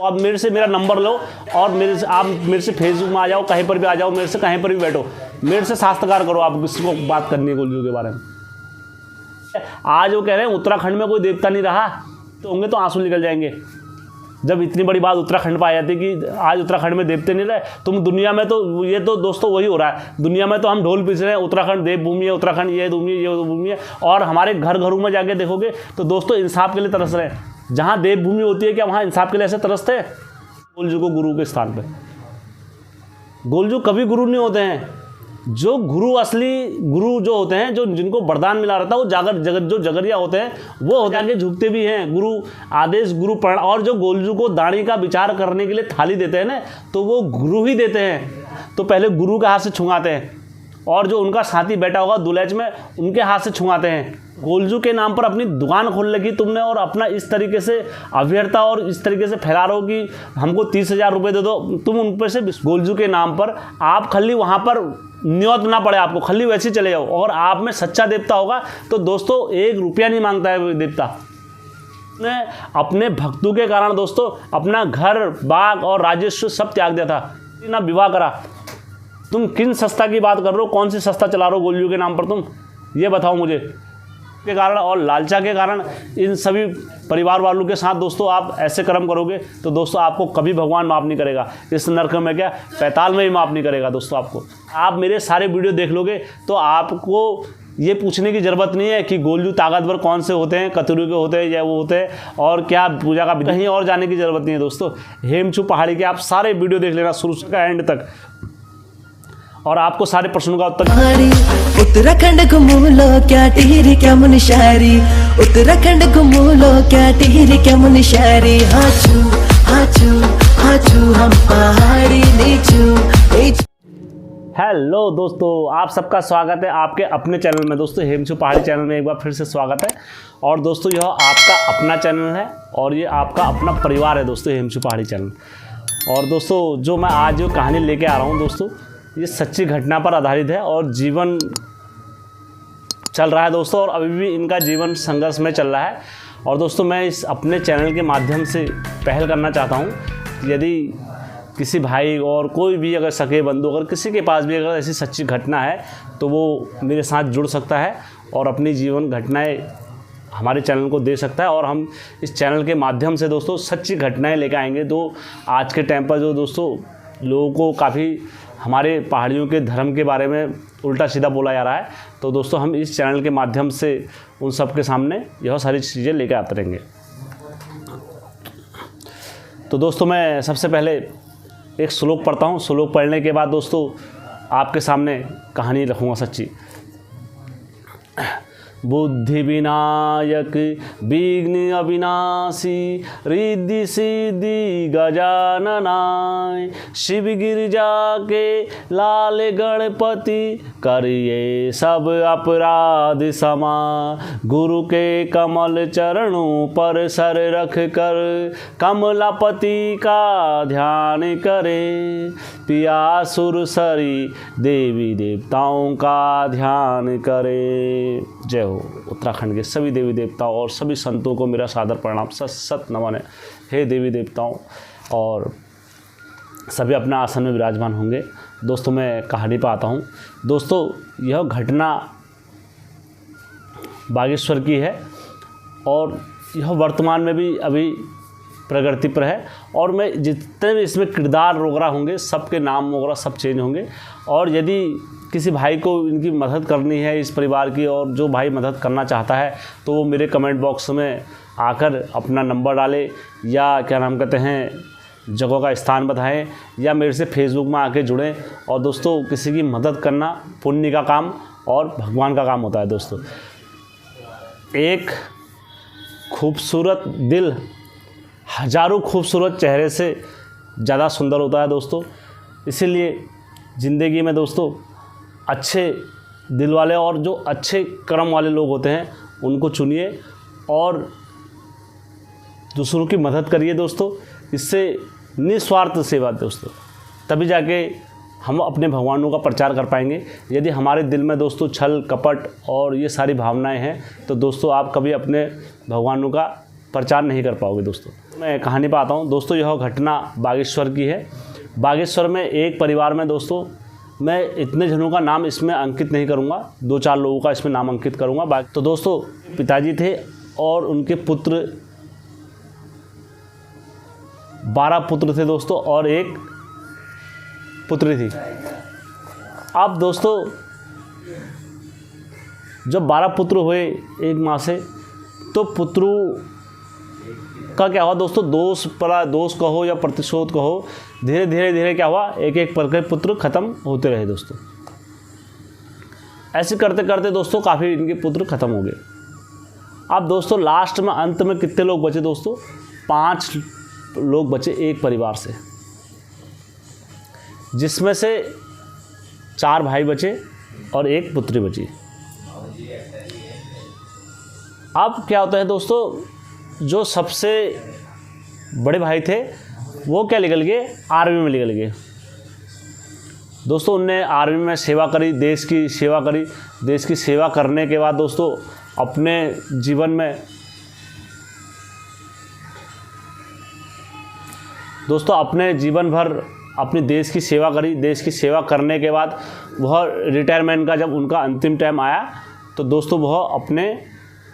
आप मेरे से मेरा नंबर लो और आप मेरे से फेसबुक में आ जाओ, कहीं पर भी आ जाओ, मेरे से कहीं पर भी बैठो, मेरे से शास्त्रकार करो, आप किसी को बात करनी है गोलजू के बारे में। आज वो कह रहे हैं उत्तराखंड में कोई देवता नहीं रहा, तो होंगे तो आंसू निकल जाएंगे जब इतनी बड़ी बात उत्तराखंड पर आ जाती कि आज उत्तराखंड में देवते नहीं रहे। तुम दुनिया में तो ये तो दोस्तों वही हो रहा है, दुनिया में तो हम ढोल पीस रहे हैं, उत्तराखंड देवभूमि है, उत्तराखंड ये भूमि है, और हमारे घर घरों में जाके देखोगे तो दोस्तों इंसाफ के लिए तरस रहे हैं। जहाँ देवभूमि होती है क्या वहाँ इंसाफ के लिए ऐसे तरसते हैं? गोलजू को गुरु के स्थान पे, गोलजू कभी गुरु नहीं होते हैं। जो गुरु असली गुरु जो होते हैं, जो जिनको वरदान मिला रहता है, वो जो जगरिया होते हैं वो जाके झुकते भी हैं। गुरु आदेश, गुरु प्रण, और जो गोलजू को दाढ़ी का विचार करने के लिए थाली देते हैं ना, तो वो गुरु ही देते हैं। तो पहले गुरु के हाथ से छुआते हैं, और जो उनका साथी बैठा होगा दुलैच में, उनके हाथ से छुआते हैं। गोलजू के नाम पर अपनी दुकान खोल लगी तुमने, और अपना इस तरीके से अभ्यर्थता और इस तरीके से फैला रहे हो कि हमको 30,000 रुपये दे दो। तुम उन पर से गोलजू के नाम पर आप खाली वहाँ पर न्योत ना पड़े आपको, खाली वैसे ही चले जाओ। और आप में सच्चा देवता होगा तो दोस्तों 1 रुपया नहीं मांगता है देवता। ने अपने भक्तों के कारण दोस्तों अपना घर, बाग और राजस्व सब त्याग दिया था, ना विवाह करा। तुम किन संस्था की बात कर रहे हो? कौन सी संस्था चला रहे हो गोलजू के नाम पर? तुम ये बताओ मुझे। के कारण और लालचा के कारण इन सभी परिवार वालों के साथ दोस्तों आप ऐसे कर्म करोगे तो दोस्तों आपको कभी भगवान माफ़ नहीं करेगा। इस नरक में क्या, पैताल में भी माफ़ नहीं करेगा दोस्तों आपको। आप मेरे सारे वीडियो देख लोगे तो आपको ये पूछने की ज़रूरत नहीं है कि गोलजू ताकतवर कौन से होते हैं, कतरू के होते हैं या वो होते हैं, और क्या पूजा का, कहीं और जाने की ज़रूरत नहीं है दोस्तों। हेमचू पहाड़ी के आप सारे वीडियो देख लेना शुरू से एंड तक, और आपको सारे प्रश्नों का उत्तर। उत्तराखंड घूमलो क्या टिहरी क्या मुनशारी, उत्तराखंड घूमलो क्या टिहरी क्या मुनशारी। हाचू हाचू हाचू हम पहाड़ी नीचू। हेलो दोस्तों, आप सबका स्वागत है आपके अपने चैनल में दोस्तों, हेमचू पहाड़ी चैनल में एक बार फिर से स्वागत है। और दोस्तों यह आपका अपना चैनल है और ये आपका अपना परिवार है दोस्तों, हेमचू पहाड़ी चैनल। और दोस्तों जो मैं आज जो कहानी लेके आ रहा हूँ दोस्तों, ये सच्ची घटना पर आधारित है और जीवन चल रहा है दोस्तों, और अभी भी इनका जीवन संघर्ष में चल रहा है। और दोस्तों मैं इस अपने चैनल के माध्यम से पहल करना चाहता हूँ, यदि किसी भाई और कोई भी अगर सगे बंधु अगर किसी के पास भी अगर ऐसी सच्ची घटना है तो वो मेरे साथ जुड़ सकता है और अपनी जीवन घटनाएं हमारे चैनल को दे सकता है। और हम इस चैनल के माध्यम से दोस्तों सच्ची घटनाएं लेकर आएंगे। तो आज के टाइम पर जो दोस्तों लोगों को काफ़ी हमारे पहाड़ियों के धर्म के बारे में उल्टा सीधा बोला जा रहा है, तो दोस्तों हम इस चैनल के माध्यम से उन सब के सामने यह सारी चीज़ें लेकर आते रहेंगे। तो दोस्तों मैं सबसे पहले एक श्लोक पढ़ता हूँ, श्लोक पढ़ने के बाद दोस्तों आपके सामने कहानी रखूँगा सच्ची। बुद्धि विनायक विघ्न अविनाशी, रिद्धि सिद्धि गजाननाय, शिव गिरजा के लाल गणपति, करिए सब अपराध क्षमा, गुरु के कमल चरणों पर सर रख कर कमलापति का ध्यान करे, पिया सुरसरी देवी देवताओं का ध्यान करे। जय हो। उत्तराखंड के सभी देवी देवताओं और सभी संतों को मेरा सादर प्रणाम, सत सत नमन है। हे देवी देवताओं, और सभी अपना आसन में विराजमान होंगे। दोस्तों मैं कहानी पर आता हूँ। दोस्तों यह घटना बागेश्वर की है और यह वर्तमान में भी अभी प्रगति पर है, और मैं जितने भी इसमें किरदार वगैरह होंगे सबके नाम वगैरह सब चेंज होंगे। और यदि किसी भाई को इनकी मदद करनी है इस परिवार की, और जो भाई मदद करना चाहता है तो वो मेरे कमेंट बॉक्स में आकर अपना नंबर डाले, या क्या नाम कहते हैं जगह का स्थान बताएं, या मेरे से फेसबुक में आके जुड़ें। और दोस्तों किसी की मदद करना पुण्य का काम और भगवान का काम होता है दोस्तों। एक खूबसूरत दिल हजारों खूबसूरत चेहरे से ज़्यादा सुंदर होता है दोस्तों। इसीलिए ज़िंदगी में दोस्तों अच्छे दिल वाले और जो अच्छे कर्म वाले लोग होते हैं उनको चुनिए और दूसरों की मदद करिए दोस्तों। इससे निस्वार्थ सेवा दोस्तों, तभी जाके हम अपने भगवानों का प्रचार कर पाएंगे। यदि हमारे दिल में दोस्तों छल कपट और ये सारी भावनाएं हैं तो दोस्तों आप कभी अपने भगवानों का प्रचार नहीं कर पाओगे दोस्तों। मैं कहानी पर आता हूँ दोस्तों। यह घटना बागेश्वर की है। बागेश्वर में एक परिवार में दोस्तों, मैं इतने जनों का नाम इसमें अंकित नहीं करूँगा, 2-4 लोगों का इसमें नाम अंकित करूँगा। तो दोस्तों पिताजी थे और उनके पुत्र 12 पुत्र थे दोस्तों और एक पुत्री थी। अब दोस्तों जब 12 पुत्र हुए एक माँ से, तो पुत्रों का क्या हुआ दोस्तों, दोष कहो या प्रतिशोध कहो, धीरे धीरे क्या हुआ, एक एक करके पुत्र खत्म होते रहे दोस्तों। ऐसे करते करते दोस्तों काफ़ी इनके पुत्र खत्म हो गए। अब दोस्तों लास्ट में अंत में कितने लोग बचे दोस्तों, 5 लोग बचे एक परिवार से, जिसमें से 4 भाई बचे और एक पुत्री बची। अब क्या होता है दोस्तों, जो सबसे बड़े भाई थे वो क्या निकल गए, आर्मी में निकल गए दोस्तों। उनने आर्मी में सेवा करी, देश की सेवा करी। देश की सेवा करने के बाद दोस्तों अपने जीवन में दोस्तों अपने जीवन भर अपनी देश की सेवा करी। देश की सेवा करने के बाद वह रिटायरमेंट का जब उनका अंतिम टाइम आया, तो दोस्तों वह अपने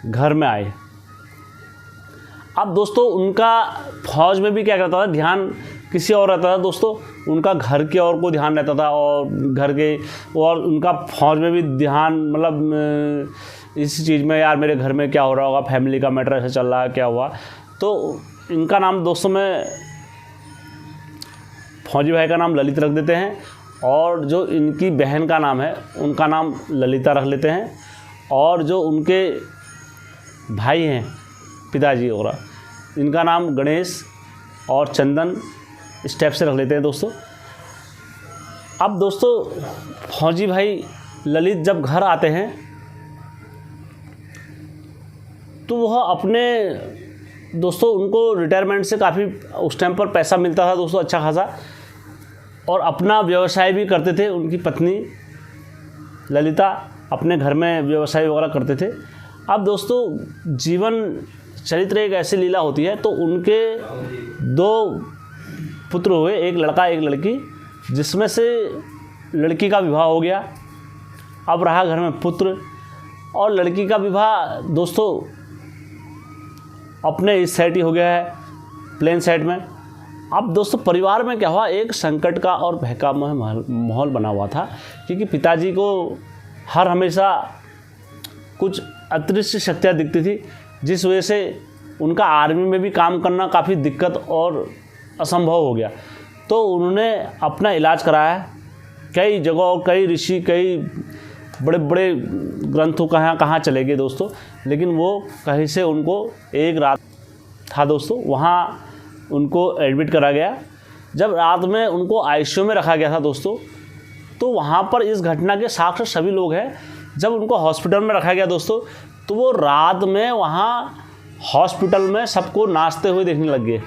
घर में आए। अब दोस्तों उनका फौज में भी क्या करता था, ध्यान किसी और रहता था दोस्तों, उनका घर की ओर को ध्यान रहता था और घर के, और उनका फौज में भी ध्यान, मतलब इस चीज़ में यार मेरे घर में क्या हो रहा होगा, फैमिली का मैटर ऐसा चल रहा है, क्या हुआ। तो इनका नाम दोस्तों में फौजी भाई का नाम ललित रख देते हैं, और जो इनकी बहन का नाम है उनका नाम ललिता रख लेते हैं, और जो उनके भाई हैं पिताजी और इनका नाम गणेश और चंदन इस टाइप से रख लेते हैं दोस्तों। अब दोस्तों फौजी भाई ललित जब घर आते हैं तो वह अपने दोस्तों, उनको रिटायरमेंट से काफ़ी उस टाइम पर पैसा मिलता था दोस्तों अच्छा खासा, और अपना व्यवसाय भी करते थे। उनकी पत्नी ललिता अपने घर में व्यवसाय वगैरह करते थे। अब दोस्तों जीवन चरित्र एक ऐसी लीला होती है, तो उनके 2 पुत्र हुए, एक लड़का एक लड़की, जिसमें से लड़की का विवाह हो गया। अब रहा घर में पुत्र, और लड़की का विवाह दोस्तों अपने इस साइड ही हो गया है, प्लेन साइड में। अब दोस्तों परिवार में क्या हुआ, एक संकट का और बहकामय माहौल बना हुआ था, क्योंकि पिताजी को हर हमेशा कुछ अदृश्य शक्तियाँ दिखती थी, जिस वजह से उनका आर्मी में भी काम करना काफ़ी दिक्कत और असंभव हो गया। तो उन्होंने अपना इलाज कराया कई जगहों, कई ऋषि, कई बड़े बड़े ग्रंथों कहाँ चले गए दोस्तों, लेकिन वो कहीं से उनको एक रात था दोस्तों, वहाँ उनको एडमिट करा गया। जब रात में उनको आईसीयू में रखा गया था दोस्तों, तो वहाँ पर इस घटना के साक्ष्य सभी लोग हैं। जब उनको हॉस्पिटल में रखा गया दोस्तों, तो वो रात में वहाँ हॉस्पिटल में सबको नाचते हुए देखने लग गए,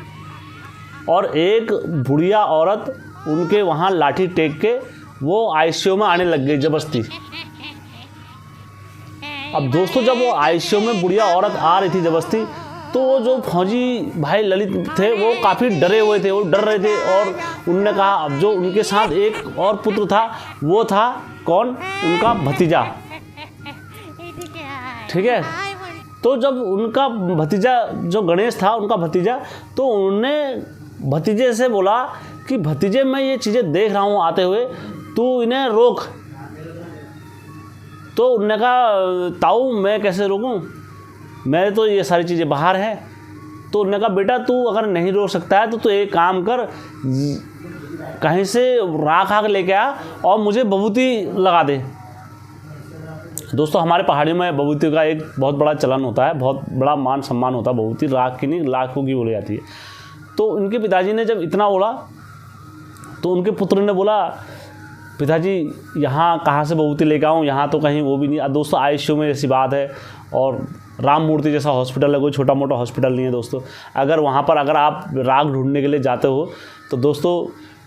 और एक बुढ़िया औरत उनके वहाँ लाठी टेक के वो आईसीयू में आने लग गई ज़बरदस्ती। अब दोस्तों जब वो आईसीयू में बुढ़िया औरत आ रही थी ज़बरदस्ती, तो वो जो फौजी भाई ललित थे वो काफ़ी डरे हुए थे, वो डर रहे थे, और उनने कहा, अब जो उनके साथ एक और पुत्र था वो था कौन, उनका भतीजा, ठीक है। तो जब उनका भतीजा जो गणेश था, उनका भतीजा, तो उन्होंने भतीजे से बोला कि भतीजे मैं ये चीज़ें देख रहा हूँ आते हुए, तू इन्हें रोक। तो उन्होंने कहा ताऊ मैं कैसे रोकूं, मेरे तो ये सारी चीज़ें बाहर हैं। तो उन्होंने कहा बेटा तू अगर नहीं रोक सकता है तो तू एक काम कर, कहीं से राख आग लेके आ और मुझे बबूती लगा दे। दोस्तों हमारे पहाड़ियों में बबूती का एक बहुत बड़ा चलन होता है, बहुत बड़ा मान सम्मान होता है। बबूती राख की नहीं लाखों की बोली जाती है। तो उनके पिताजी ने जब इतना बोला तो उनके पुत्र ने बोला पिताजी यहाँ कहाँ से बबूती लेकर आऊँ, यहाँ तो कहीं वो भी नहीं। दोस्तों आईसीयू में ऐसी बात है, और राम मूर्ति जैसा हॉस्पिटल है, कोई छोटा मोटा हॉस्पिटल नहीं है दोस्तों। अगर वहाँ पर अगर आप राख ढूंढने के लिए जाते हो तो दोस्तों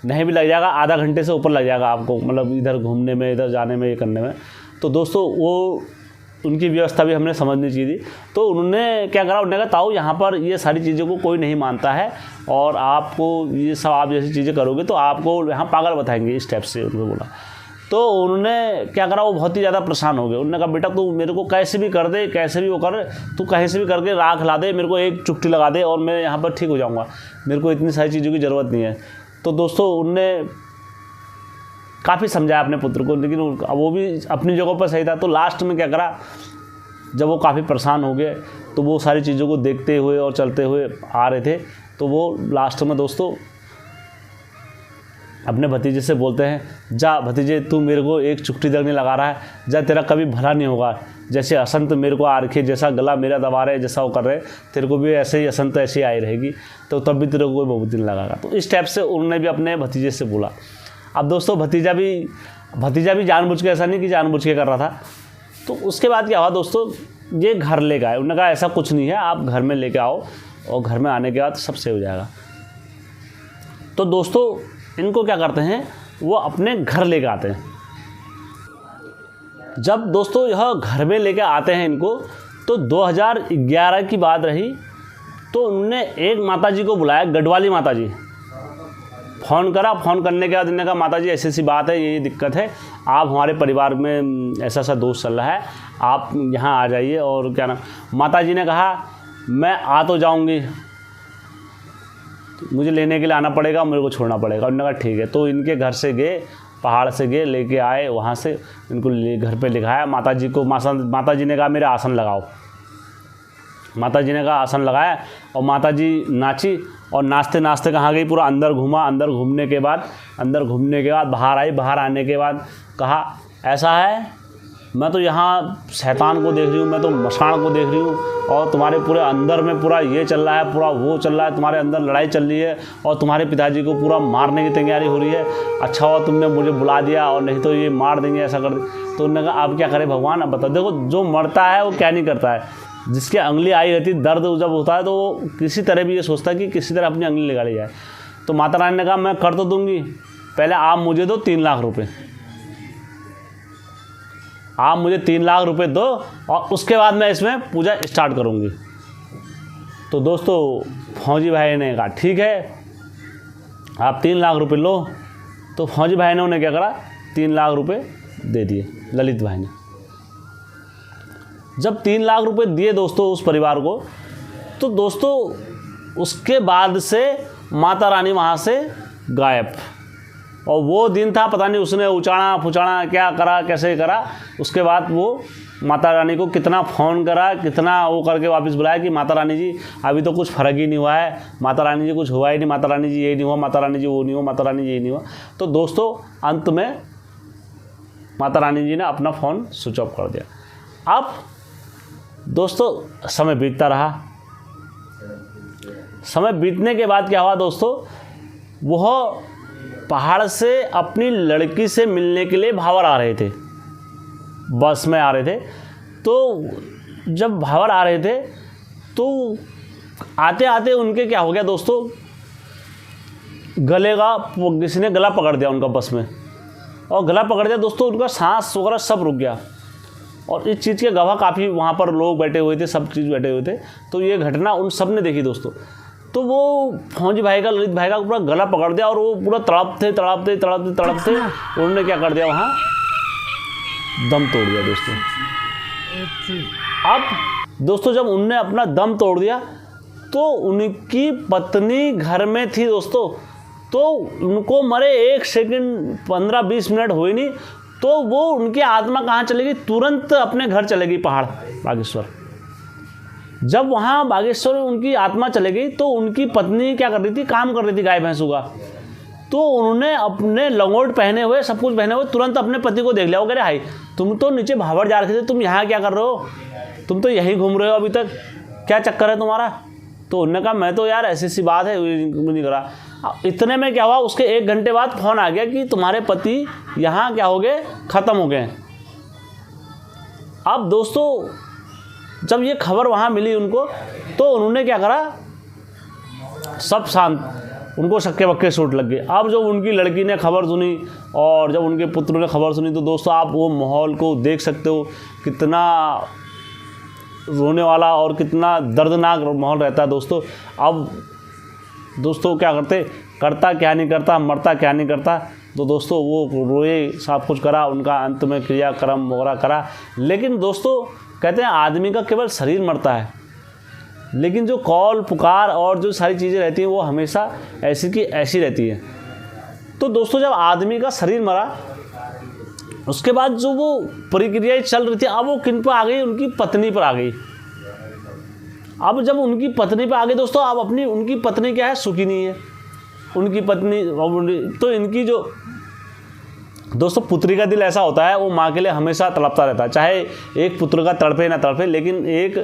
नहीं भी लग जाएगा, आधा घंटे से ऊपर लग जाएगा आपको, मतलब इधर घूमने में, इधर जाने में, ये करने में। तो दोस्तों वो उनकी व्यवस्था भी हमने समझनी चाहिए थी। तो उन्होंने क्या करा, उन्होंने कहा ताऊ यहाँ पर ये सारी चीज़ों को कोई नहीं मानता है और आपको ये सब आप जैसी चीज़ें करोगे तो आपको यहाँ पागल बताएंगे, इस टाइप से उनको बोला। तो उन्होंने क्या करा, वो बहुत ही ज़्यादा परेशान हो गए। उन्होंने कहा बेटा तू मेरे को कैसे भी कर दे, कैसे भी वो कर, तू कहीं से भी करके राख ला दे, मेरे को एक चुटकी लगा दे और मैं यहाँ पर ठीक हो जाऊँगा, मेरे को इतनी सारी चीज़ों की ज़रूरत नहीं है। तो दोस्तों उनने काफ़ी समझाया अपने पुत्र को, लेकिन वो भी अपनी जगह पर सही था। तो लास्ट में क्या करा, जब वो काफ़ी परेशान हो गए तो वो सारी चीज़ों को देखते हुए और चलते हुए आ रहे थे, तो वो लास्ट में दोस्तों अपने भतीजे से बोलते हैं, जा भतीजे तू मेरे को एक चुटकी दर्द नहीं लगा रहा है, जा तेरा कभी भला नहीं होगा, जैसे असंत मेरे को आ रखे, जैसा गला मेरा दबा रहे, जैसा वो कर रहे, तेरे को भी ऐसे ही असंत ऐसे ही आई रहेगी, तो तब भी तेरे को कोई बहुत दिन लगागा। तो इस टाइप से उन्होंने भी अपने भतीजे से बोला। अब दोस्तों भतीजा भी जानबूझ के, ऐसा नहीं कि जानबूझ के कर रहा था। तो उसके बाद क्या हुआ दोस्तों, ये घर ले गए। उन्होंने कहा ऐसा कुछ नहीं है, आप घर में लेके आओ और घर में आने के बाद सब सही हो जाएगा। तो दोस्तों इनको क्या करते हैं, वो अपने घर लेके आते हैं। जब दोस्तों यह घर में लेके आते हैं इनको, तो 2011 की बात रही। तो उन्होंने एक माताजी को बुलाया, गढ़वाली माताजी, फ़ोन करा। फ़ोन करने के बाद इन्होंने कहा माताजी ऐसी सी बात है, ये दिक्कत है, आप हमारे परिवार में ऐसा सा दोष चल रहा है, आप यहाँ आ जाइए। और क्या नाम, माताजी ने कहा मैं आ तो जाऊँगी, मुझे लेने के लिए आना पड़ेगा, मेरे को छोड़ना पड़ेगा। उन्होंने कहा ठीक है। तो इनके घर से गए, पहाड़ से गए, लेके आए, वहाँ से इनको घर पे लिखाया। माताजी को माताजी ने कहा मेरा आसन लगाओ। माताजी ने कहा आसन लगाया और माताजी नाची और नाचते नाचते कहाँ गई, पूरा अंदर घूमा। अंदर घूमने के बाद बाहर आई। बाहर आने के बाद कहा ऐसा है, मैं तो यहाँ शैतान को देख रही हूँ, मैं तो मसाण को देख रही हूँ, और तुम्हारे पूरे अंदर में पूरा ये चल रहा है, पूरा वो चल रहा है, तुम्हारे अंदर लड़ाई चल रही है और तुम्हारे पिताजी को पूरा मारने की तैयारी हो रही है। अच्छा हुआ तुमने मुझे बुला दिया, और नहीं तो ये मार देंगे, ऐसा कर दे। तो उन्होंने कहा आप क्या करें भगवान, अब बता। देखो जो मरता है वो क्या नहीं करता है, जिसकी अंगली आई रहती, दर्द जब होता है तो वो किसी तरह भी ये सोचता है कि किसी तरह अपनी अंगली निकाली जाए। तो माता रानी ने कहा मैं कर तो दूंगी, पहले आप मुझे दो 3 लाख रुपए, आप मुझे 3 लाख रुपए दो और उसके बाद मैं इसमें पूजा स्टार्ट करूंगी। तो दोस्तों फौजी भाई ने कहा ठीक है, आप 3 लाख रुपए लो। तो फौजी भाई ने उन्हें क्या करा, 3 लाख रुपए दे दिए ललित भाई ने। जब 3 लाख रुपए दिए दोस्तों उस परिवार को, तो दोस्तों उसके बाद से माता रानी वहाँ से गायब। और वो दिन था, पता नहीं उसने उचाड़ा फुचाड़ा क्या करा, कैसे करा। उसके बाद वो माता रानी को कितना फ़ोन करा, कितना वो करके वापस बुलाया कि माता रानी जी अभी तो कुछ फ़र्क ही नहीं हुआ है, माता रानी जी कुछ हुआ ही नहीं, माता रानी जी ये नहीं हुआ, माता रानी जी वो नहीं हुआ, माता रानी जी ये नहीं हुआ। तो दोस्तों अंत में माता रानी जी ने अपना फ़ोन स्विच ऑफ कर दिया। अब दोस्तों समय बीतता रहा। समय बीतने के बाद क्या हुआ दोस्तों, वह पहाड़ से अपनी लड़की से मिलने के लिए भावर आ रहे थे, बस में आ रहे थे। तो जब भावर आ रहे थे तो आते आते उनके क्या हो गया दोस्तों, गले का किसी ने गला पकड़ दिया उनका बस में, और गला पकड़ दिया दोस्तों, उनका सांस वगैरह सब रुक गया। और इस चीज़ के गवाह काफ़ी वहाँ पर लोग बैठे हुए थे, सब चीज़ बैठे हुए थे। तो ये घटना उन सब ने देखी दोस्तों। तो वो फौजी भाई का, ललित भाई का पूरा गला पकड़ दिया और वो पूरा तड़पते उन्होंने क्या कर दिया, वहाँ दम तोड़ दिया दोस्तों। अब दोस्तों जब उनने अपना दम तोड़ दिया तो उनकी पत्नी घर में थी दोस्तों। तो उनको मरे 1 सेकंड 15-20 मिनट हुए नहीं, तो वो उनकी आत्मा कहाँ चलेगी, तुरंत अपने घर चलेगी, पहाड़ बागेश्वर। जब वहाँ बागेश्वर में उनकी आत्मा चले गई तो उनकी पत्नी क्या कर रही थी, काम कर रही थी गाय भैंसों का। तो उन्होंने अपने लंगोट पहने हुए, सब कुछ पहने हुए, तुरंत अपने पति को देख लिया। वो कह रहे हाई तुम तो नीचे भावर जा रखे थे, तुम यहाँ क्या कर रहे हो, तुम तो यहीं घूम रहे हो अभी तक, क्या चक्कर है तुम्हारा। तो उन्होंने कहा मैं तो यार ऐसी सी बात है नहीं करा। इतने में क्या हुआ, उसके 1 घंटे बाद फ़ोन आ गया कि तुम्हारे पति यहाँ क्या हो गए, ख़त्म हो गए। अब दोस्तों जब ये खबर वहाँ मिली उनको, तो उन्होंने क्या करा, सब शांत, उनको शक्के वक्के चोट लग गई। अब जब उनकी लड़की ने खबर सुनी और जब उनके पुत्र ने खबर सुनी, तो दोस्तों आप वो माहौल को देख सकते हो, कितना रोने वाला और कितना दर्दनाक माहौल रहता है दोस्तों। अब दोस्तों क्या करता क्या नहीं करता, मरता क्या नहीं करता। तो दोस्तों वो रोए, सब कुछ करा, उनका अंत में क्रियाक्रम वगैरह करा। लेकिन दोस्तों कहते हैं आदमी का केवल शरीर मरता है, लेकिन जो कॉल पुकार और जो सारी चीज़ें रहती हैं वो हमेशा ऐसी की ऐसी रहती हैं। तो दोस्तों जब आदमी का शरीर मरा, उसके बाद जो वो प्रक्रियाएं चल रही थी, अब वो किन पर आ गई, उनकी पत्नी पर आ गई। अब जब उनकी पत्नी पर आ गई दोस्तों, अब उनकी पत्नी क्या है, सुखी नहीं है उनकी पत्नी। तो इनकी जो दोस्तों पुत्री का दिल ऐसा होता है, वो माँ के लिए हमेशा तड़पता रहता है, चाहे एक पुत्र का तड़पे ना तड़पे, लेकिन एक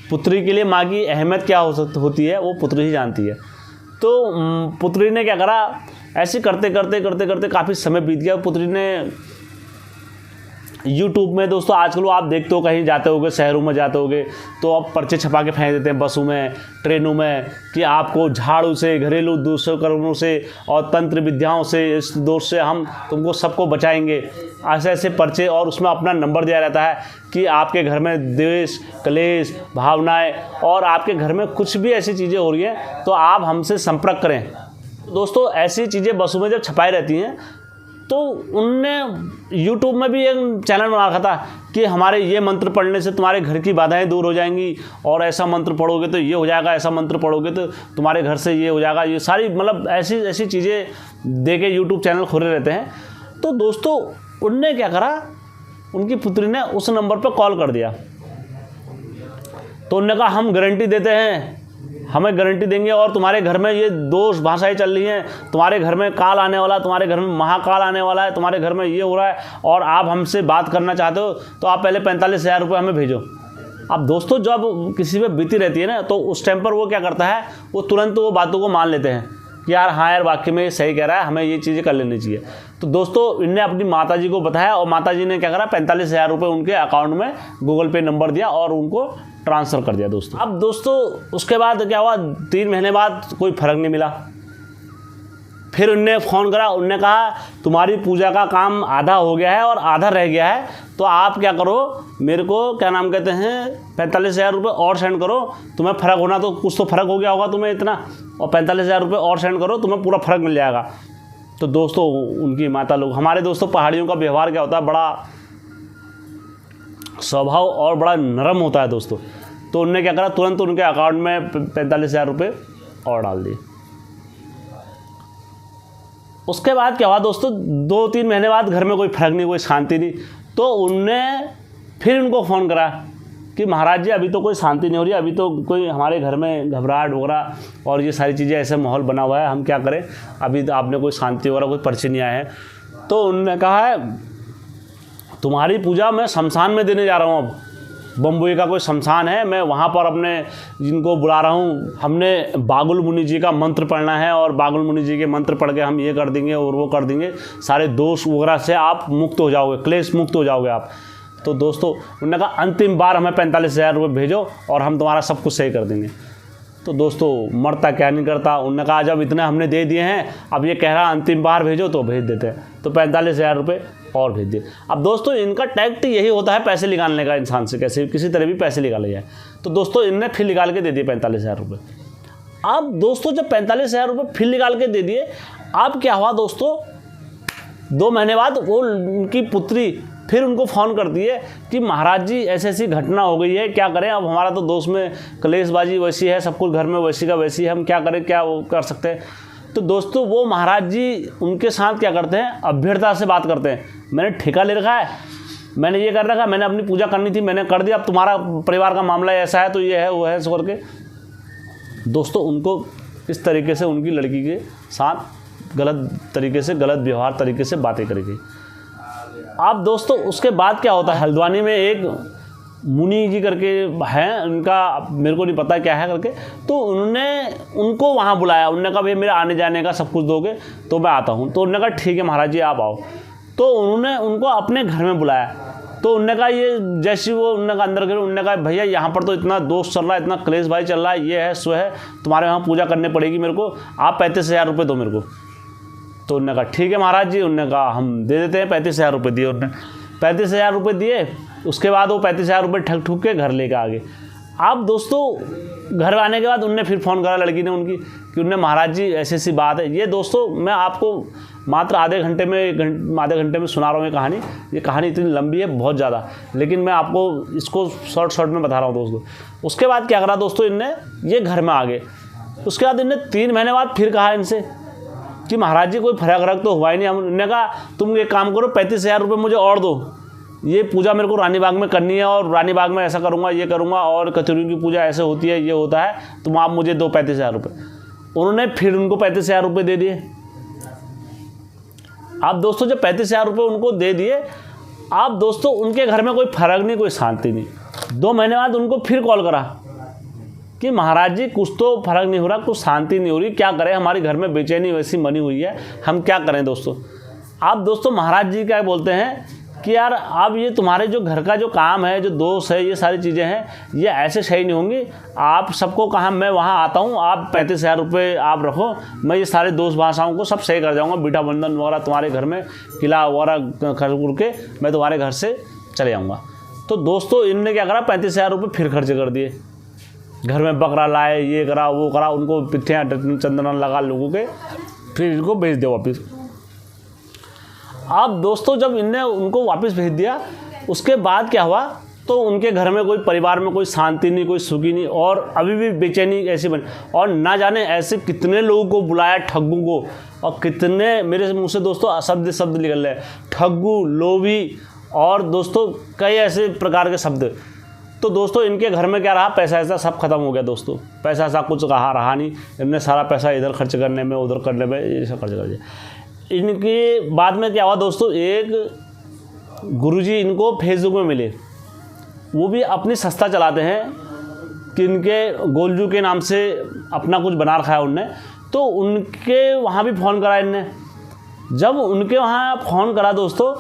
पुत्री के लिए माँ की अहमियत क्या होती है वो पुत्री ही जानती है। तो पुत्री ने क्या करा, ऐसे करते करते काफ़ी समय बीत गया। पुत्री ने यूट्यूब में दोस्तों आजकल आप देखते हो, कहीं जाते होगे, शहरों में जाते होगे, तो अब पर्चे छपा के फेंक देते हैं बसों में, ट्रेनों में, कि आपको झाड़ू से, घरेलू दुष्कर्मों से और तंत्र विद्याओं से, इस दोष से हम तुमको सबको बचाएंगे, ऐसे ऐसे पर्चे। और उसमें अपना नंबर दिया रहता है कि आपके घर में द्वेष, क्लेश, भावनाएं और आपके घर में कुछ भी ऐसी चीज़ें हो रही हैं तो आप हमसे संपर्क करें। दोस्तों ऐसी चीज़ें बसों में जब छपाई रहती हैं, तो उनने यूट्यूब में भी एक चैनल बना रखा था कि हमारे ये मंत्र पढ़ने से तुम्हारे घर की बाधाएं दूर हो जाएंगी, और ऐसा मंत्र पढ़ोगे तो ये हो जाएगा, ऐसा मंत्र पढ़ोगे तो तुम्हारे घर से ये हो जाएगा। ये सारी मतलब ऐसी चीज़ें दे के यूट्यूब चैनल खोले रहते हैं। तो दोस्तों उनने क्या करा, उनकी पुत्री ने उस नंबर पर कॉल कर दिया। तो उन्होंने कहा हम गारंटी देते हैं, हमें गारंटी देंगे, और तुम्हारे घर में ये दोष भाषाएं चल रही हैं, तुम्हारे घर में काल आने वाला है, तुम्हारे घर में महाकाल आने वाला है, तुम्हारे घर में ये हो रहा है, और आप हमसे बात करना चाहते हो तो आप पहले 45,000 रुपये हमें भेजो। अब दोस्तों जब किसी पे बीती रहती है ना, तो उस टाइम पर वो क्या करता है, वो तुरंत वो बातों को मान लेते हैं कि यार हाँ यार वाकई में सही कह रहा है, हमें ये चीज़ें कर लेनी चाहिए। तो दोस्तों इनने अपनी माताजी को बताया, और माताजी ने क्या करा, 45,000 रुपये उनके अकाउंट में गूगल पे नंबर दिया और उनको ट्रांसफ़र कर दिया दोस्तों। अब दोस्तों उसके बाद क्या हुआ, 3 महीने बाद कोई फ़र्क नहीं मिला। फिर उनने फ़ोन करा, उनने कहा तुम्हारी पूजा का काम आधा हो गया है और आधा रह गया है, तो आप क्या करो, मेरे को क्या नाम कहते हैं 45,000 रुपये और सेंड करो, तुम्हें फ़र्क होना तो कुछ तो फ़र्क हो गया होगा तुम्हें इतना, और 45,000 रुपये और सेंड करो, तुम्हें पूरा फ़र्क मिल जाएगा। तो दोस्तों उनकी माता लोग, हमारे दोस्तों पहाड़ियों का व्यवहार क्या होता है, बड़ा स्वभाव और बड़ा नरम होता है दोस्तों। तो उनने क्या करा, तुरंत उनके अकाउंट में 45,000 रुपये और डाल दिए। उसके बाद क्या हुआ दोस्तों, 2-3 महीने बाद घर में कोई फ़र्क नहीं, कोई शांति नहीं। तो उनने फिर उनको फ़ोन करा कि महाराज जी अभी तो कोई शांति नहीं हो रही, अभी तो कोई हमारे घर में घबराहट वगैरह और ये सारी चीज़ें, ऐसे माहौल बना हुआ है, हम क्या करें, अभी तो आपने कोई शांति वगैरह कोई पर्चे नहीं आए हैं। तो उन्होंने कहा है तुम्हारी पूजा मैं शमशान में देने जा रहा हूँ। अब बम्बई का कोई शमशान है, मैं वहाँ पर अपने जिनको बुला रहा हूँ, हमने बागुल मुनि जी का मंत्र पढ़ना है, और बागुल मुनि जी के मंत्र पढ़ के हम ये कर देंगे और वो कर देंगे, सारे दोष वगैरह से आप मुक्त हो जाओगे, क्लेश मुक्त हो जाओगे आप। तो दोस्तों उन्होंने कहा अंतिम बार हमें 45,000 रुपये भेजो और हम तुम्हारा सब कुछ सही कर देंगे। तो दोस्तों मरता क्या नहीं करता, उन्होंने कहा जब इतने हमने दे दिए हैं, अब ये कह रहा अंतिम बार भेजो, तो भेज देते हैं। तो 45,000 रुपये और भेज दिए। अब दोस्तों इनका टैक्ट यही होता है पैसे निकालने का, इंसान से कैसे किसी तरह भी पैसे निकाले जाए। तो दोस्तों इनने फिर निकाल के दे दिए 45,000 रुपये। अब दोस्तों जब 45,000 रुपये फिर निकाल के दे दिए, अब क्या हुआ दोस्तों, 2 महीने बाद वो उनकी पुत्री फिर उनको फ़ोन करती है कि महाराज जी ऐसी ऐसी घटना हो गई है, क्या करें, अब हमारा तो दोस्त में कलेशबाजी वैसी है, सब कुछ घर में वैसी का वैसी है, हम क्या करें, क्या वो कर सकते हैं। तो दोस्तों वो महाराज जी उनके साथ क्या करते हैं, अभ्यर्थता से बात करते हैं, मैंने ठेका ले रखा है, मैंने ये कर रखा है, मैंने अपनी पूजा करनी थी, मैंने कर दिया, अब तुम्हारा परिवार का मामला ऐसा है तो ये है वो है, सो करके दोस्तों उनको इस तरीके से उनकी लड़की के साथ गलत तरीके से, गलत व्यवहार तरीके से बातें करी गई। अब दोस्तों उसके बाद क्या होता है, हल्द्वानी में एक मुनि जी करके हैं, उनका मेरे को नहीं पता क्या है करके, तो उन्होंने उनको वहाँ बुलाया। उन्होंने कहा भाई मेरे आने जाने का सब कुछ दोगे तो मैं आता हूँ। तो उन्होंने कहा ठीक है महाराज जी आप आओ। तो उन्होंने उनको अपने घर में बुलाया तो उनने कहा ये जैसे वो उनने कहा अंदर गए, उनने कहा भैया यहाँ पर तो इतना दोस्त चल रहा है, इतना क्लेश भाई चल रहा है, ये है सो है, तुम्हारे यहाँ पूजा करने पड़ेगी मेरे को, आप 35,000 रुपये दो मेरे को। तो उनने कहा ठीक है महाराज जी, उनने कहा हम दे देते हैं। 35,000 रुपये दिए उन्होंने, 35,000 रुपये दिए। उसके बाद वो 35,000 रुपये ठग ठुक के घर लेकर आ गए। अब दोस्तों घर आने के बाद उनने फिर फ़ोन करा लड़की ने उनकी कि उनने महाराज जी ऐसी ऐसी बात है। ये दोस्तों मैं आपको मात्र आधे घंटे में सुना रहा हूँ ये कहानी इतनी लंबी है बहुत ज़्यादा, लेकिन मैं आपको इसको शॉर्ट में बता रहा हूँ दोस्तों। उसके बाद क्या करा दोस्तों, इनने ये घर में आ गए। उसके बाद इनने 3 महीने बाद फिर कहा इनसे कि महाराज जी कोई फर्क तो हुआ ही नहीं। हमने कहा तुम एक काम करो, 35,000 रुपये मुझे और दो, ये पूजा मेरे को रानी बाग में करनी है और रानी बाग में ऐसा करूँगा, ये करूँगा, और कचौरी की पूजा ऐसे होती है, ये होता है, तुम आप मुझे दो 35,000 रुपये। उन्होंने फिर उनको 35,000 रुपये दे दिए। अब दोस्तों जब 35,000 रुपये उनको दे दिए, अब दोस्तों उनके घर में कोई फर्क नहीं, कोई शांति नहीं। 2 महीने बाद उनको फिर कॉल करा कि महाराज जी कुछ तो फर्क नहीं हो रहा, कुछ शांति नहीं हो रही, क्या करें, हमारे घर में बेचैनी वैसी बनी हुई है, हम क्या करें दोस्तों। अब दोस्तों महाराज जी क्या बोलते हैं कि यार अब ये तुम्हारे जो घर का जो काम है, जो दोस्त है, ये सारी चीज़ें हैं, ये ऐसे सही नहीं होंगी। आप सबको कहा मैं वहाँ आता हूँ, आप 35,000 रुपये आप रखो, मैं ये सारे दोस्त भाषाओं को सब सही कर जाऊँगा, बीटा बंधन वगैरह तुम्हारे घर में किला वगैरह कर के मैं तुम्हारे घर से चले जाऊँगा। तो दोस्तों इनने क्या करा, 35,000 रुपये फिर खर्च कर दिए। घर में बकरा लाए, ये करा वो करा, उनको पिट्ठियाँ चंदन लगा लोगों के, फिर इनको भेज दो वापस। अब दोस्तों जब इनने उनको वापस भेज दिया, उसके बाद क्या हुआ, तो उनके घर में कोई परिवार में कोई शांति नहीं, कोई सुखी नहीं, और अभी भी बेचैनी ऐसी बनी। और ना जाने ऐसे कितने लोगों को बुलाया ठग्गू को, और कितने मेरे मुँह से दोस्तों शब्द निकल रहे हैं, ठग्गू, लोभी, और दोस्तों कई ऐसे प्रकार के शब्द। तो दोस्तों इनके घर में क्या रहा, पैसा ऐसा सब खत्म हो गया दोस्तों, पैसा ऐसा कुछ रहा नहीं। इनने सारा पैसा इधर खर्च करने में, उधर करने में, ये सब खर्च कर दिया। इनके बाद में क्या हुआ दोस्तों, एक गुरुजी इनको फेसबुक में मिले, वो भी अपनी संस्था चलाते हैं कि इनके गोलजू के नाम से अपना कुछ बना रखा है उनने। तो उनके वहाँ भी फ़ोन करा इनने। जब उनके वहाँ फ़ोन करा दोस्तों,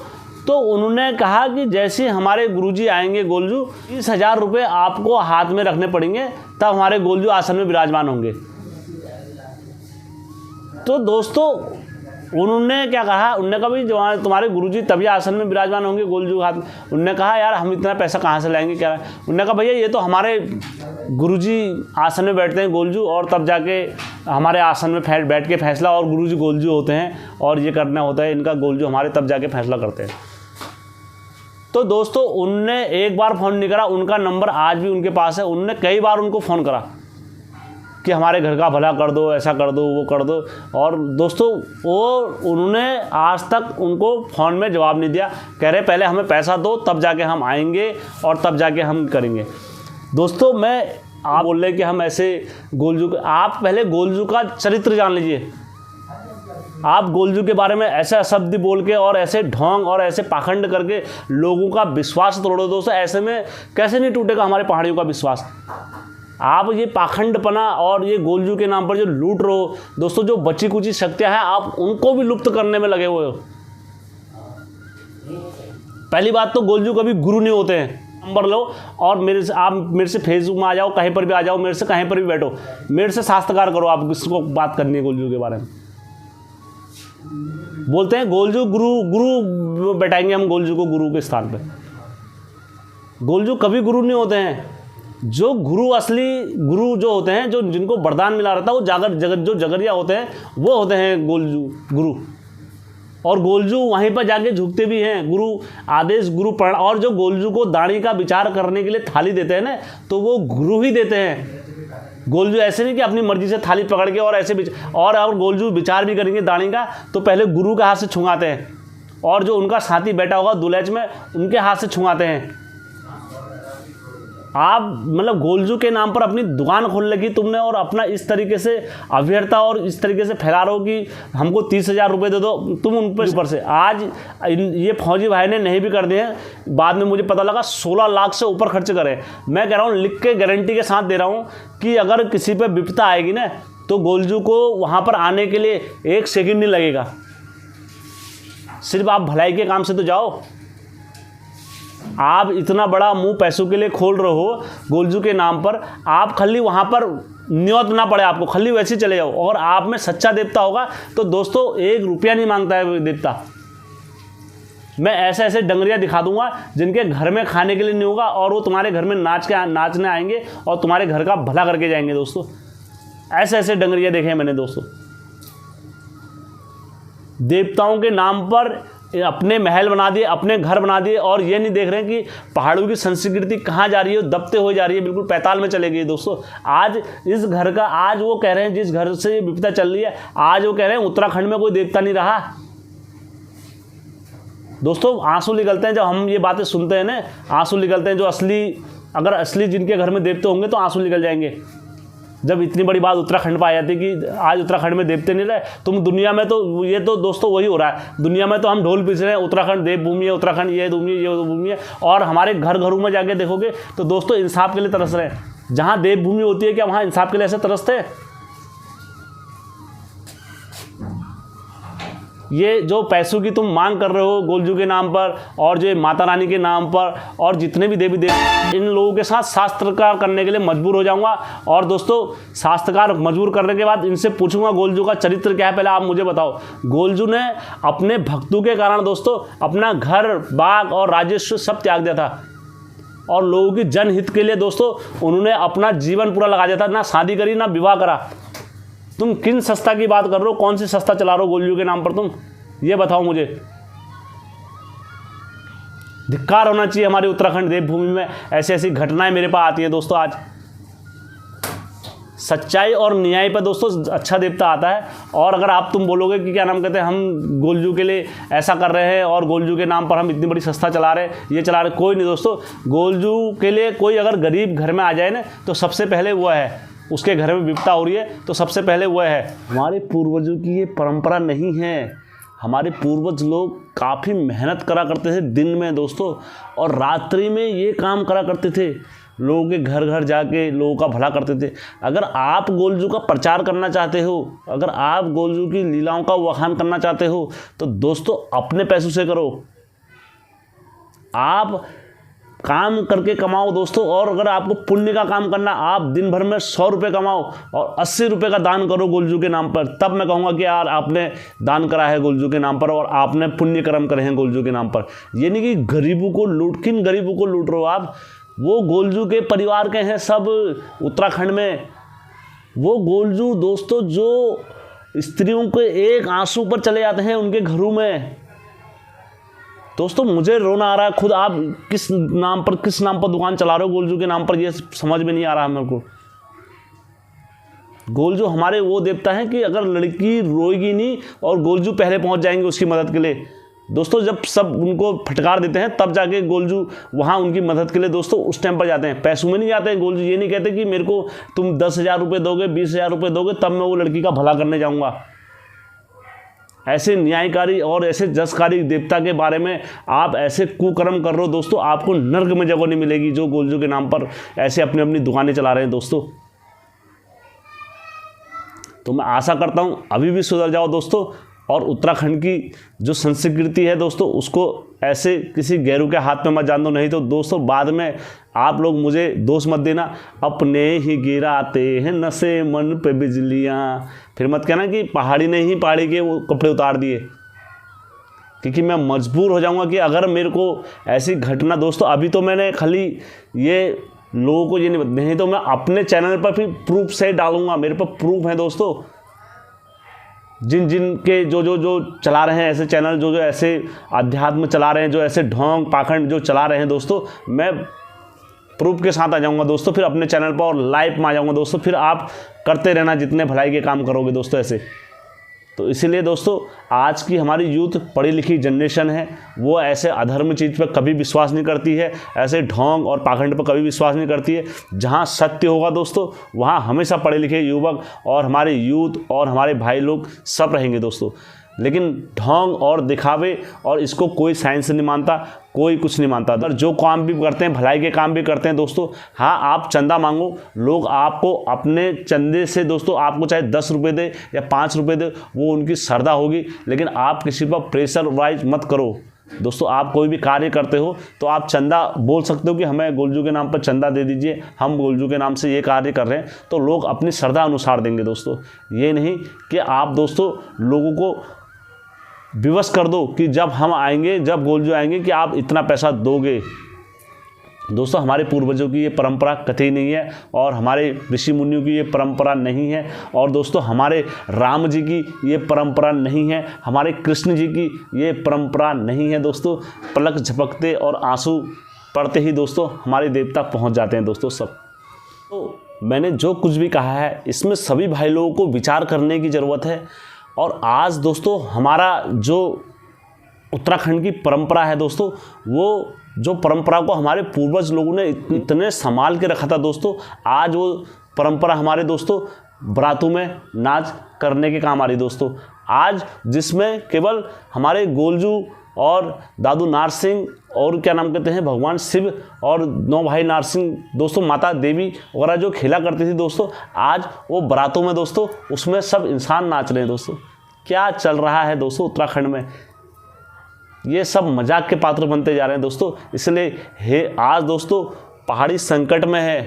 तो उन्होंने कहा कि जैसे हमारे गुरुजी आएंगे गोलजू, 30,000 रुपये आपको हाथ में रखने पड़ेंगे, तब हमारे गोलजू आसन में विराजमान होंगे। तो दोस्तों उन्होंने क्या कहा, उन्होंने कहा भाई जो तुम्हारे गुरुजी तभी आसन में विराजमान होंगे गोलजू हाथ में। उन्होंने कहा यार हम इतना पैसा कहाँ से लाएंगे क्या। उन्होंने कहा भैया ये तो हमारे गुरुजी आसन में बैठते हैं गोलजू, और तब जाके हमारे आसन में बैठ के फैसला, और गुरुजी गोलजू होते हैं और ये करना होता है इनका, गोलजू हमारे तब जाके फैसला करते हैं। तो दोस्तों उनने एक बार फ़ोन नहीं करा, उनका नंबर आज भी उनके पास है। उनने कई बार उनको फ़ोन करा कि हमारे घर का भला कर दो, ऐसा कर दो, वो कर दो, और दोस्तों उन्होंने आज तक उनको फ़ोन में जवाब नहीं दिया। कह रहे पहले हमें पैसा दो, तब जाके हम आएंगे और तब जाके हम करेंगे। दोस्तों आप बोल रहे कि हम ऐसे गोलजू, आप पहले गोलजू का चरित्र जान लीजिए। आप गोलजू के बारे में ऐसा शब्द बोल के और ऐसे ढोंग और ऐसे पाखंड करके लोगों का विश्वास तोड़ो दोस्तों। ऐसे में कैसे नहीं टूटेगा हमारे पहाड़ियों का विश्वास। आप ये पाखंडपना और ये गोलजू के नाम पर जो लूट रहे हो दोस्तों, जो बची कुची शक्तियां हैं आप उनको भी लुप्त करने में लगे हुए हो। पहली बात तो गोलजू कभी गुरु नहीं होते हैं। नंबर लो और आप मेरे से फेसबुक में आ जाओ, कहीं पर भी आ जाओ, मेरे से कहीं पर भी बैठो, मेरे से शास्त्रकार करो। आप किसको बात करनी है गोलजू के बारे में। बोलते हैं गोलजू गुरु बैठाएंगे हम गोलजू को गुरु के स्थान पे। गोलजू कभी गुरु नहीं होते हैं। जो गुरु असली गुरु जो होते हैं, जो जिनको वरदान मिला रहता है, वो जो जगरिया होते हैं वो होते हैं गोलजू गुरु। और गोलजू वहीं पर जाके झुकते भी हैं। गुरु आदेश गुरु प्रण, और जो गोलजू को दाढ़ी का विचार करने के लिए थाली देते हैं ना, तो वो गुरु ही देते हैं। गोलजू ऐसे नहीं कि अपनी मर्जी से थाली पकड़ के और ऐसे और अगर गोलजू विचार भी करेंगे दाढ़ी का, तो पहले गुरु का हाथ से छुआते हैं, और जो उनका साथी बैठा होगा दुलैच में उनके हाथ से छुआते हैं। आप मतलब गोलजू के नाम पर अपनी दुकान खोल लगी तुमने, और अपना इस तरीके से अभ्यर्थता और इस तरीके से फैला रहे हो कि हमको 30,000 रुपये दे दो तुम उन पर ऊपर से। आज ये फौजी भाई ने नहीं भी कर दिए, बाद में मुझे पता लगा 16 लाख से ऊपर खर्च करे। मैं कह रहा हूँ लिख के गारंटी के साथ दे रहा हूँ कि अगर किसी पर विपदा आएगी ना, तो गोलजू को वहाँ पर आने के लिए 1 सेकंड नहीं लगेगा। सिर्फ आप भलाई के काम से तो जाओ। आप इतना बड़ा मुंह पैसों के लिए खोल रहे हो गोलजू के नाम पर, आप खाली वहाँ पर न्योत ना पड़े आपको, खाली वैसे चले जाओ। और आप में सच्चा देवता होगा तो दोस्तों 1 रुपया नहीं मांगता है देवता। मैं ऐसे ऐसे डंगरिया दिखा दूंगा जिनके घर में खाने के लिए नहीं होगा और वो तुम्हारे घर में नाचने आएंगे और तुम्हारे घर का भला करके जाएंगे दोस्तों। ऐसे ऐसे डंगरिया देखे हैं मैंने दोस्तों। देवताओं के नाम पर अपने महल बना दिए, अपने घर बना दिए और ये नहीं देख रहे हैं कि पहाड़ों की संस्कृति कहाँ जा रही है, दबते हो जा रही है, बिल्कुल पैताल में चले गई दोस्तों। आज इस घर का, आज वो कह रहे हैं जिस घर से विपदा चल रही है, आज वो कह रहे हैं उत्तराखंड में कोई देवता नहीं रहा। दोस्तों आंसू निकलते हैं जब हम ये बातें सुनते हैं ना, आंसू निकलते हैं। जो अगर असली जिनके घर में देवते होंगे तो आंसू निकल जाएंगे। जब इतनी बड़ी बात उत्तराखंड पर आ जाती कि आज उत्तराखंड में देवते नहीं रहे, तुम दुनिया में तो ये तो दोस्तों वही हो रहा है। दुनिया में तो हम ढोल पीस रहे हैं, उत्तराखंड देवभूमि है, उत्तराखंड ये भूमि है, और हमारे घरों में जाके देखोगे तो दोस्तों इंसाफ के लिए तरस रहे हैं। जहाँ देवभूमि होती है क्या वहाँ इंसाफ के लिए ऐसे तरसते हैं? ये जो पैसों की तुम मांग कर रहे हो गोलजू के नाम पर और जो माता रानी के नाम पर और जितने भी देवी देवता, इन लोगों के साथ शास्त्रकार करने के लिए मजबूर हो जाऊंगा। और दोस्तों शास्त्रकार मजबूर करने के बाद इनसे पूछूंगा गोलजू का चरित्र क्या है, पहले आप मुझे बताओ। गोलजू ने अपने भक्तों के कारण दोस्तों अपना घर, बाग और राजस्व सब त्याग दिया था और लोगों की जनहित के लिए दोस्तों उन्होंने अपना जीवन पूरा लगा दिया था। ना शादी करी ना विवाह करा। तुम किन संस्था की बात कर रहे हो? कौन सी संस्था चला रहे हो गोलजू के नाम पर? तुम ये बताओ मुझे। धिक्कार होना चाहिए हमारे उत्तराखंड देवभूमि में ऐसी ऐसी घटनाएं मेरे पास आती है दोस्तों। आज सच्चाई और न्याय पर दोस्तों अच्छा देवता आता है। और अगर आप तुम बोलोगे कि क्या नाम कहते हैं हम गोलजू के लिए ऐसा कर रहे हैं और गोलजू के नाम पर हम इतनी बड़ी संस्था चला रहे हैं, ये चला रहे, कोई नहीं दोस्तों। गोलजू के लिए कोई अगर गरीब घर में आ जाए ना तो सबसे पहले वो है, उसके घर में विपदा हो रही है तो सबसे पहले वह है। हमारे पूर्वजों की ये परंपरा नहीं है। हमारे पूर्वज लोग काफ़ी मेहनत करा करते थे दिन में दोस्तों, और रात्रि में ये काम करा करते थे। लोगों के घर घर जाके लोगों का भला करते थे। अगर आप गोलजू का प्रचार करना चाहते हो, अगर आप गोलजू की लीलाओं का बखान करना चाहते हो तो दोस्तों अपने पैसों से करो। आप काम करके कमाओ दोस्तों। और अगर आपको पुण्य का काम करना, आप दिन भर में 100 रुपये कमाओ और 80 रुपये का दान करो गोलजू के नाम पर, तब मैं कहूँगा कि यार आपने दान करा है गोलजू के नाम पर और आपने पुण्य कर्म करे हैं गोलजू के नाम पर। ये नहीं कि गरीबों को किन गरीबों को लूट रहे हो आप? वो गोलजू के परिवार के हैं सब उत्तराखंड में। वो गोलजू दोस्तों जो स्त्रियों के एक आंसू पर चले जाते हैं उनके घरों में। दोस्तों मुझे रोना आ रहा है खुद। आप किस नाम पर दुकान चला रहे हो गोलजू के नाम पर, ये समझ में नहीं आ रहा है मेरे को। गोलजू हमारे वो देवता है कि अगर लड़की रोएगी नहीं और गोलजू पहले पहुंच जाएंगे उसकी मदद के लिए दोस्तों। जब सब उनको फटकार देते हैं तब जाके गोलजू वहाँ उनकी मदद के लिए दोस्तों उस टाइम पर जाते हैं। पैसों में नहीं जाते हैं गोलजू। ये नहीं कहते कि मेरे को तुम 10,000 रुपये दोगे, 20,000 रुपये दोगे तब मैं वो लड़की का भला करने जाऊँगा। ऐसे न्यायकारी और ऐसे जसकारी देवता के बारे में आप ऐसे कुकर्म कर रहे हो दोस्तों, आपको नर्क में जगह नहीं मिलेगी जो गोलजू के नाम पर ऐसे अपनी अपनी दुकानें चला रहे हैं दोस्तों। तो मैं आशा करता हूं अभी भी सुधर जाओ दोस्तों और उत्तराखंड की जो संस्कृति है दोस्तों उसको ऐसे किसी गैरू के हाथ में मत जान दो। नहीं तो दोस्तों बाद में आप लोग मुझे दोष मत देना, अपने ही गिराते हैं नशे मन पे बिजलियाँ। फिर मत कहना कि पहाड़ी ने ही पहाड़ी के वो कपड़े उतार दिए, क्योंकि मैं मजबूर हो जाऊंगा कि अगर मेरे को ऐसी घटना दोस्तों, अभी तो मैंने खाली ये लोगों को ये नहीं तो मैं अपने चैनल पर फिर प्रूफ से डालूंगा। मेरे पास प्रूफ है दोस्तों। जिन के जो चला रहे हैं ऐसे चैनल, जो ऐसे अध्यात्म चला रहे हैं, जो ऐसे ढोंग पाखंड जो चला रहे हैं दोस्तों, मैं प्रूफ के साथ आ जाऊंगा दोस्तों फिर अपने चैनल पर और लाइव में आ जाऊंगा दोस्तों। फिर आप करते रहना जितने भलाई के काम करोगे दोस्तों ऐसे। तो इसीलिए दोस्तों आज की हमारी यूथ पढ़ी लिखी जनरेशन है, वो ऐसे अधर्म चीज़ पर कभी विश्वास नहीं करती है, ऐसे ढोंग और पाखंड पर कभी विश्वास नहीं करती है। जहाँ सत्य होगा दोस्तों वहाँ हमेशा पढ़े लिखे युवक और हमारे यूथ और हमारे भाई लोग सब रहेंगे दोस्तों। लेकिन ढोंग और दिखावे और इसको कोई साइंस नहीं मानता, कोई कुछ नहीं मानता। अगर जो काम भी करते हैं भलाई के काम भी करते हैं दोस्तों, हाँ आप चंदा मांगो, लोग आपको अपने चंदे से दोस्तों आपको चाहे 10 रुपये दे या 5 रुपये दे, वो उनकी श्रद्धा होगी। लेकिन आप किसी पर प्रेशर वाइज मत करो। दोस्तों आप कोई भी कार्य करते हो तो आप चंदा बोल सकते हो कि हमें गोलजू के नाम पर चंदा दे दीजिए, हम गोलजू के नाम से ये कार्य कर रहे हैं, तो लोग अपनी श्रद्धा अनुसार देंगे दोस्तों। ये नहीं कि आप दोस्तों लोगों को विवश कर दो कि जब हम आएंगे, जब गोलजू आएंगे कि आप इतना पैसा दोगे। दोस्तों हमारे पूर्वजों की ये परंपरा कतई नहीं है और हमारे ऋषि मुनियों की ये परंपरा नहीं है, और दोस्तों हमारे राम जी की ये परंपरा नहीं है, हमारे कृष्ण जी की ये परंपरा नहीं है। दोस्तों पलक झपकते और आंसू पड़ते ही दोस्तों हमारे देवता पहुंच जाते हैं दोस्तों सब। तो मैंने जो कुछ भी कहा है इसमें सभी भाई लोगों को विचार करने की ज़रूरत है। और आज दोस्तों हमारा जो उत्तराखंड की परंपरा है दोस्तों, वो जो परंपरा को हमारे पूर्वज लोगों ने इतने संभाल के रखा था दोस्तों, आज वो परंपरा हमारे दोस्तों बारातों में नाच करने के काम आ रही दोस्तों। आज जिसमें केवल हमारे गोलजू और दादू नारसिंह और क्या नाम कहते हैं भगवान शिव और 9 भाई नारसिंह दोस्तों, माता देवी वगैरह जो खेला करती थी दोस्तों, आज वो बारातों में दोस्तों उसमें सब इंसान नाच रहे हैं दोस्तों। क्या चल रहा है दोस्तों उत्तराखंड में, ये सब मजाक के पात्र बनते जा रहे हैं दोस्तों। इसलिए आज दोस्तों पहाड़ी संकट में है,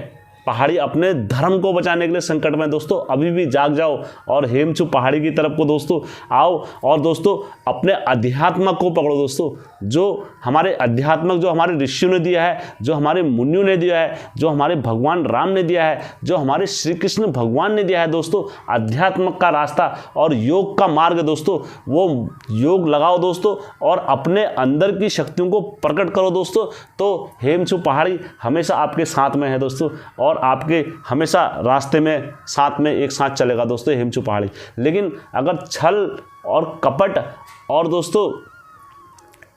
पहाड़ी अपने धर्म को बचाने के लिए संकट में दोस्तों। अभी भी जाग जाओ और हेमचू पहाड़ी की तरफ को दोस्तों आओ और दोस्तों अपने अध्यात्म को पकड़ो दोस्तों। जो हमारे अध्यात्मक, जो हमारे ऋषियों ने दिया है, जो हमारे मुनियों ने दिया है, जो हमारे भगवान राम ने दिया है, जो हमारे श्री कृष्ण भगवान ने दिया है दोस्तों, अध्यात्मक का रास्ता और योग का मार्ग दोस्तों, वो योग लगाओ दोस्तों और अपने अंदर की शक्तियों को प्रकट करो दोस्तों। तो हेमचू पहाड़ी हमेशा आपके साथ में है दोस्तों और आपके हमेशा रास्ते में साथ में एक साथ चलेगा दोस्तों हेमचू पहाड़ी। लेकिन अगर छल और कपट और दोस्तों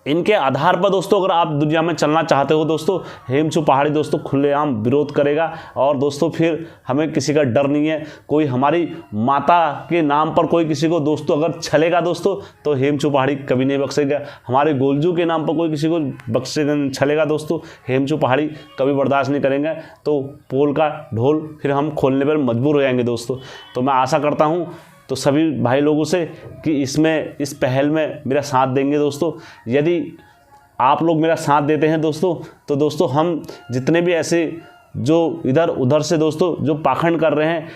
इनके आधार पर दोस्तों अगर आप दुनिया में चलना चाहते हो दोस्तों, हेमचू पहाड़ी दोस्तों खुलेआम विरोध करेगा। और दोस्तों फिर हमें किसी का डर नहीं है। कोई हमारी माता के नाम पर कोई किसी को दोस्तों अगर छलेगा दोस्तों तो हेमचू पहाड़ी कभी नहीं बख्शेगा। हमारे गोलजू के नाम पर कोई किसी को छलेगा दोस्तों, हेमचू पहाड़ी कभी बर्दाश्त नहीं करेंगे। तो पोल का ढोल फिर हम खोलने पर मजबूर हो जाएंगे दोस्तों। तो मैं आशा करता हूँ तो सभी भाई लोगों से कि इसमें, इस पहल में मेरा साथ देंगे दोस्तों। यदि आप लोग मेरा साथ देते हैं दोस्तों तो दोस्तों हम जितने भी ऐसे जो इधर उधर से दोस्तों जो पाखंड कर रहे हैं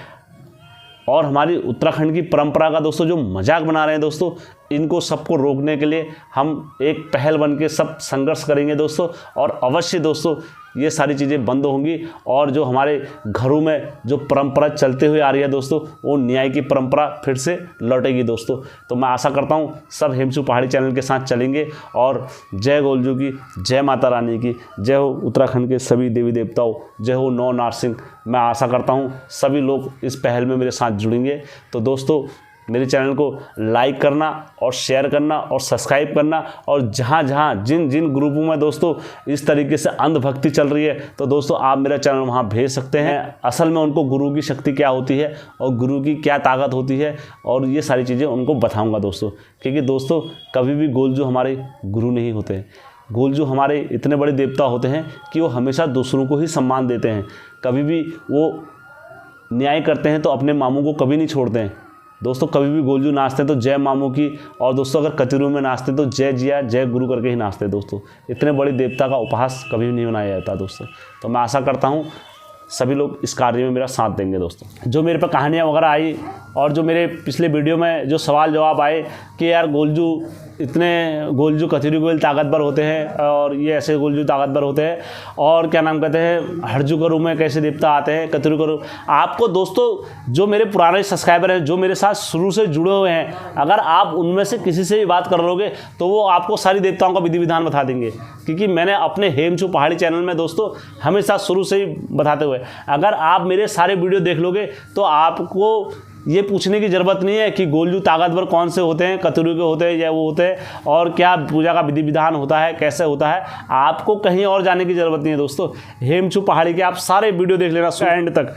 और हमारी उत्तराखंड की परंपरा का दोस्तों जो मजाक बना रहे हैं दोस्तों, इनको सबको रोकने के लिए हम एक पहल बन के सब संघर्ष करेंगे दोस्तों। और अवश्य दोस्तों ये सारी चीज़ें बंद होंगी और जो हमारे घरों में जो परंपरा चलते हुए आ रही है दोस्तों, वो न्याय की परंपरा फिर से लौटेगी दोस्तों। तो मैं आशा करता हूँ सब हेमचू पहाड़ी चैनल के साथ चलेंगे। और जय गोलजू की, जय माता रानी की, जय हो उत्तराखंड के सभी देवी देवताओं, जय हो 9 नारसिंह। मैं आशा करता हूँ सभी लोग इस पहल में मेरे साथ जुड़ेंगे। तो दोस्तों मेरे चैनल को लाइक करना और शेयर करना और सब्सक्राइब करना, और जहाँ जहाँ जिन जिन ग्रुपों में दोस्तों इस तरीके से अंधभक्ति चल रही है तो दोस्तों आप मेरा चैनल वहाँ भेज सकते हैं। असल में उनको गुरु की शक्ति क्या होती है और गुरु की क्या ताकत होती है और ये सारी चीज़ें उनको बताऊँगा दोस्तों। क्योंकि दोस्तों कभी भी गोलजू हमारे गुरु नहीं होते। गोलजू हमारे इतने बड़े देवता होते हैं कि वो हमेशा दूसरों को ही सम्मान देते हैं। कभी भी वो न्याय करते हैं तो अपने मामू को कभी नहीं छोड़ते हैं दोस्तों। कभी भी गोलजू नाचते हैं तो जय मामू की, और दोस्तों अगर कचरू में नाचते तो जय जिया जय गुरु करके ही नाचते दोस्तों। इतने बड़े देवता का उपहास कभी भी नहीं बनाया जाता दोस्तों। तो मैं आशा करता हूँ सभी लोग इस कार्य में मेरा साथ देंगे दोस्तों। जो मेरे पर कहानियाँ वगैरह आई और जो मेरे पिछले वीडियो में जो सवाल जवाब आए कि यार गोलजू कचरी गोयल ताकतवर होते हैं और ये ऐसे गोलजू ताकतवर होते हैं, और क्या नाम कहते हैं हरजू करू में कैसे देवता आते हैं, कचरू करू। आपको दोस्तों जो मेरे पुराने सब्सक्राइबर हैं, जो मेरे साथ शुरू से जुड़े हुए हैं, अगर आप उनमें से किसी से भी बात कर लोगे तो वो आपको सारी देवताओं का विधि विधान बता देंगे। क्योंकि मैंने अपने हेमचू पहाड़ी चैनल में दोस्तों हमेशा शुरू से ही बताते हुए, अगर आप मेरे सारे वीडियो देख लोगे तो आपको ये पूछने की ज़रूरत नहीं है कि गोलजू ताकतवर कौन से होते हैं, कतरू के होते हैं या वो होते हैं, और क्या पूजा का विधि विधान होता है, कैसे होता है। आपको कहीं और जाने की ज़रूरत नहीं है दोस्तों। हेमचू पहाड़ी के आप सारे वीडियो देख लेना एंड तक,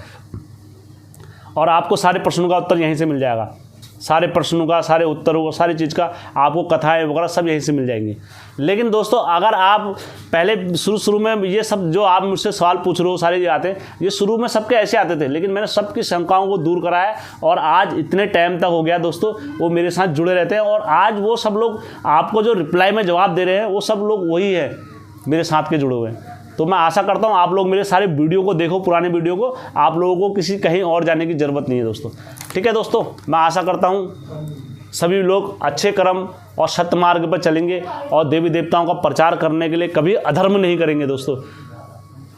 और आपको सारे प्रश्नों का उत्तर यहीं से मिल जाएगा। सारे प्रश्नों का, सारे उत्तरों का, सारी चीज़ का आपको कथाएं वगैरह सब यहीं से मिल जाएंगी। लेकिन दोस्तों अगर आप पहले शुरू में ये सब जो आप मुझसे सवाल पूछ रहे हो सारे ये आते हैं, ये शुरू में सबके ऐसे आते थे, लेकिन मैंने सबकी शंकाओं को दूर करा है और आज इतने टाइम तक हो गया दोस्तों वो मेरे साथ जुड़े रहते हैं और आज वो सब लोग आपको जो रिप्लाई में जवाब दे रहे हैं वो सब लोग वही है मेरे साथ के जुड़े हुए हैं। तो मैं आशा करता हूँ आप लोग मेरे सारे वीडियो को देखो, पुराने वीडियो को, आप लोगों को किसी कहीं और जाने की ज़रूरत नहीं है दोस्तों। ठीक है दोस्तों, मैं आशा करता हूँ सभी लोग अच्छे कर्म और सत्य मार्ग पर चलेंगे और देवी देवताओं का प्रचार करने के लिए कभी अधर्म नहीं करेंगे दोस्तों।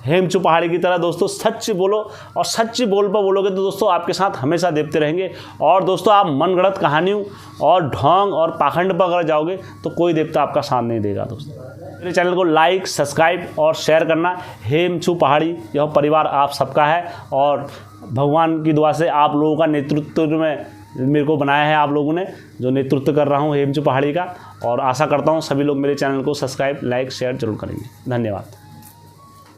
हेमचू पहाड़ी की तरह दोस्तों सच बोलो और सच्ची बोल पर बोलोगे तो दोस्तों आपके साथ हमेशा देवते रहेंगे। और दोस्तों आप मनगढ़ंत कहानियों और ढोंग और पाखंड पर अगर जाओगे तो कोई देवता आपका साथ नहीं देगा दोस्तों। मेरे चैनल को लाइक, सब्सक्राइब और शेयर करना। हेमचू पहाड़ी यह परिवार आप सबका है और भगवान की दुआ से आप लोगों का नेतृत्व में मेरे को बनाया है, आप लोगों ने जो नेतृत्व कर रहा हूँ हेमचू पहाड़ी का। और आशा करता हूँ सभी लोग मेरे चैनल को सब्सक्राइब, लाइक, शेयर जरूर करेंगे। धन्यवाद।